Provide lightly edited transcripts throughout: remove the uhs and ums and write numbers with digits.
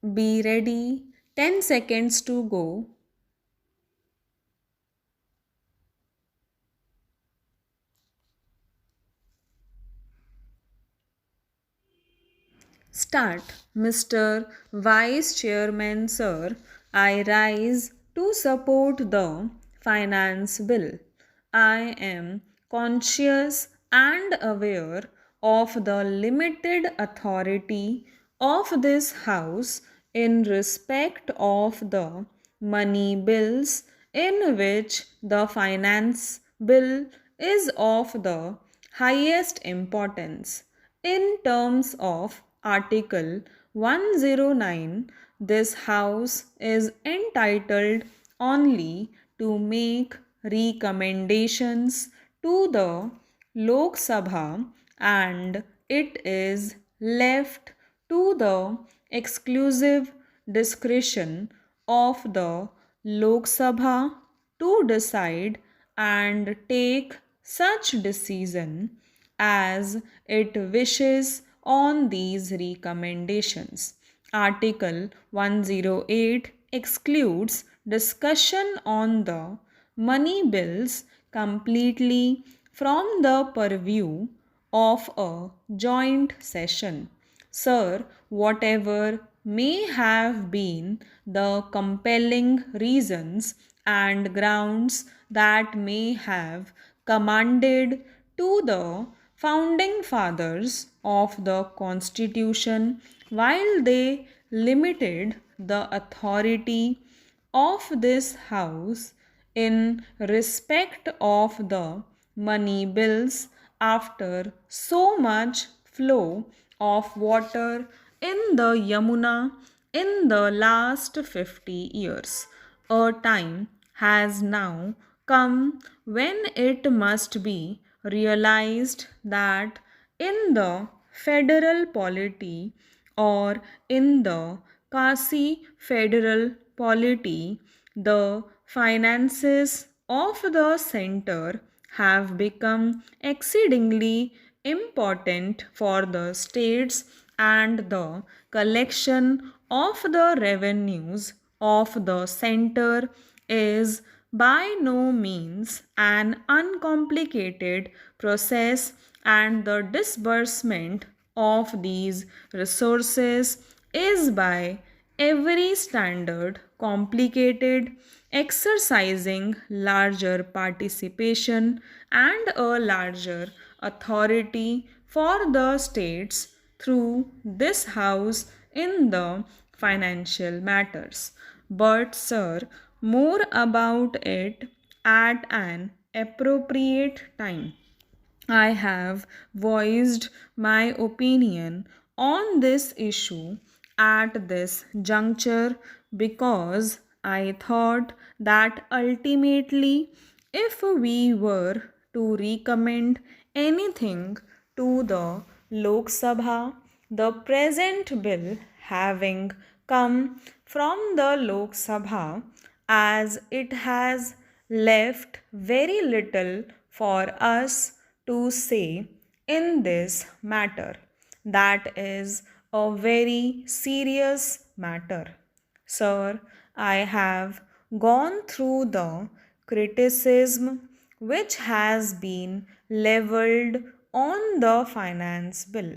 Be ready. 10 seconds to go. Start. Mr. Vice Chairman, sir, I rise to support the finance bill. I am conscious and aware of the limited authority of this House in respect of the money bills in which the finance bill is of the highest importance. In terms of Article 109, this House is entitled only to make recommendations to the Lok Sabha and it is left to the exclusive discretion of the Lok Sabha to decide and take such decision as it wishes on these recommendations. Article 108 excludes discussion on the money bills completely from the purview of a joint session. Sir, whatever may have been the compelling reasons and grounds that may have commanded to the founding fathers of the Constitution while they limited the authority of this House in respect of the money bills after so much flow of water in the Yamuna in the last 50 years. A time has now come when it must be realized that in the federal polity or in the quasi federal polity, the finances of the center have become exceedingly important for the states and the collection of the revenues of the center is by no means an uncomplicated process and the disbursement of these resources is by every standard complicated, exercising larger participation and a larger authority for the states through this House in the financial matters. But, sir, more about it at an appropriate time. I have voiced my opinion on this issue at this juncture because I thought that ultimately, if we were to recommend anything to the Lok Sabha, the present bill having come from the Lok Sabha, as it has left very little for us to say in this matter. That is a very serious matter. Sir, I have gone through the criticism which has been leveled on the finance bill.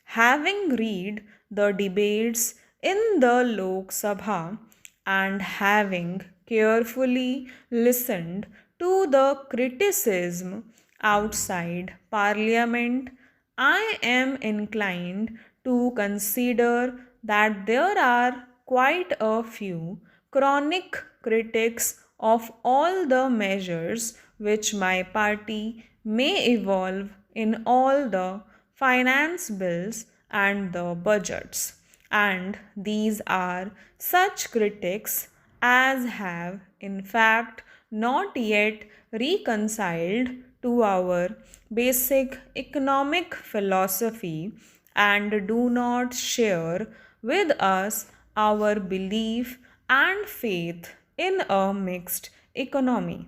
Having read the debates in the Lok Sabha and having carefully listened to the criticism outside Parliament, I am inclined to consider that there are quite a few chronic critics of all the measures which my party may evolve in all the finance bills and the budgets. And these are such critics as have, in fact, not yet reconciled to our basic economic philosophy and do not share with us our belief and faith in a mixed economy.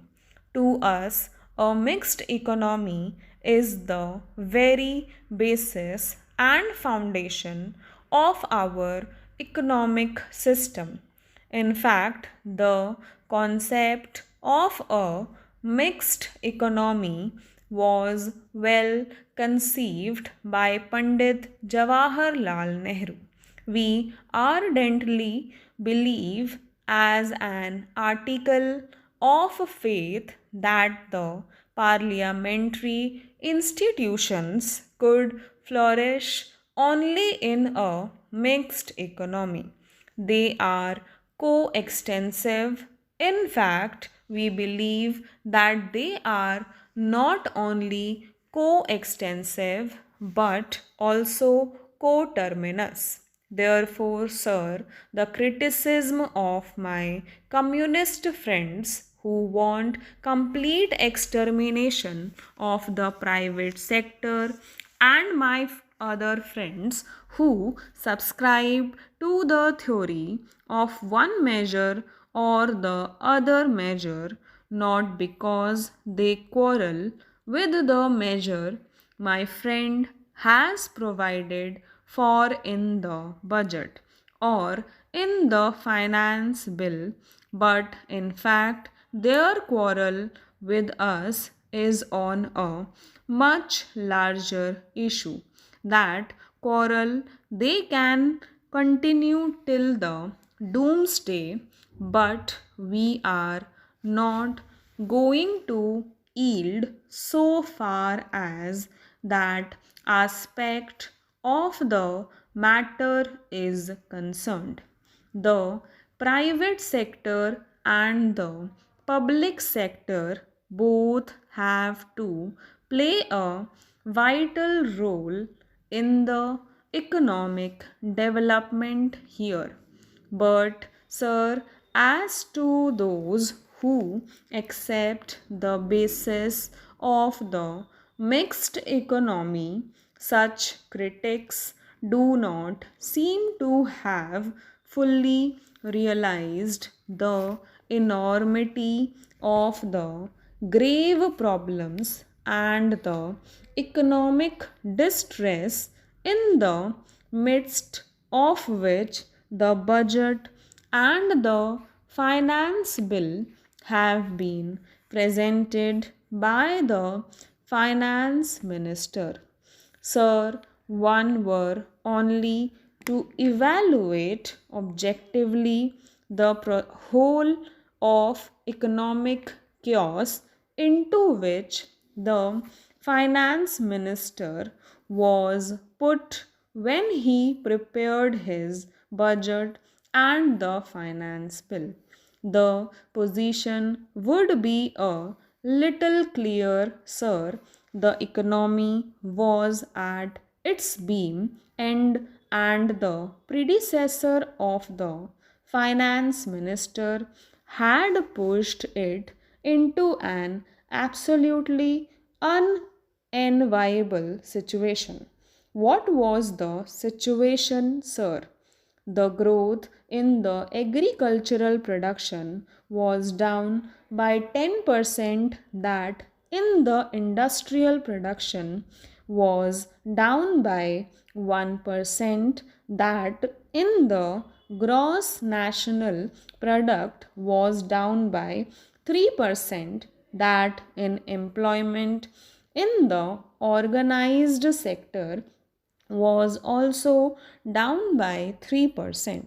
To us, a mixed economy is the very basis and foundation of our economic system. In fact, the concept of a mixed economy was well conceived by Pandit Jawaharlal Nehru. We ardently believe, as an article of faith, that the parliamentary institutions could flourish only in a mixed economy. They are coextensive. In fact, we believe that they are not only coextensive but also coterminous. Therefore, sir, the criticism of my communist friends who want complete extermination of the private sector and my other friends who subscribe to the theory of one measure or the other measure, not because they quarrel with the measure my friend has provided for in the budget or in the finance bill, but in fact their quarrel with us is on a much larger issue. That quarrel they can continue till the doomsday, but we are not going to yield so far as that aspect of the matter is concerned. The private sector and the public sector both have to play a vital role in the economic development here. But, sir, as to those who accept the basis of the mixed economy, such critics do not seem to have fully realized the enormity of the grave problems and the economic distress in the midst of which the budget and the finance bill have been presented by the finance minister. Sir, one were only to evaluate objectively the whole of economic chaos into which the finance minister was put when he prepared his budget and the finance bill. The position would be a little clear, sir. The economy was at its beam end, and the predecessor of the finance minister had pushed it into an absolutely unenviable situation. What was the situation, sir? The growth in the agricultural production was down by 10%, that in the industrial production was down by 1%, that in the gross national product was down by 3%, that in employment in the organized sector was also down by 3%.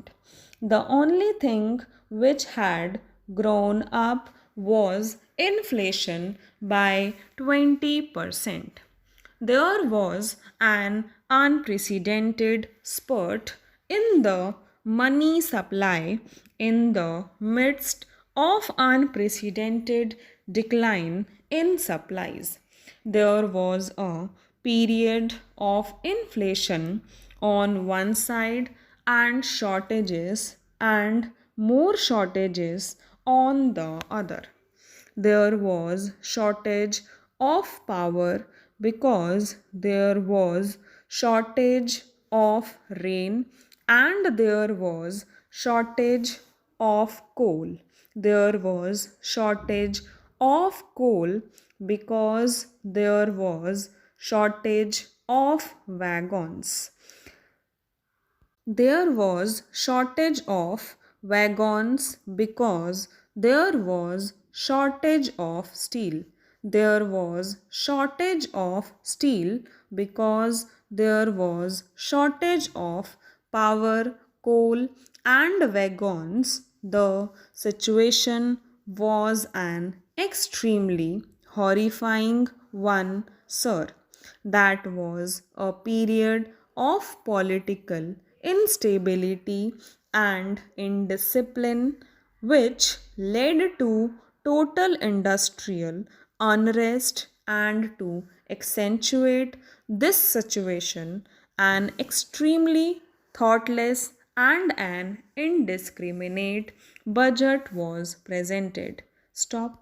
The only thing which had grown up was inflation by 20%. There was an unprecedented spurt in the money supply in the midst of unprecedented decline in supplies. There was a period of inflation on one side and shortages and more shortages on the other. There was shortage of power because there was shortage of rain, and there was shortage of coal. There was shortage of coal because there was shortage of wagons. There was shortage of wagons because there was shortage of steel. There was shortage of steel because there was shortage of power, coal, and wagons. The situation was an extremely horrifying one, sir. That was a period of political instability and indiscipline which led to total industrial unrest, and to accentuate this situation, an extremely thoughtless and an indiscriminate budget was presented. Stop.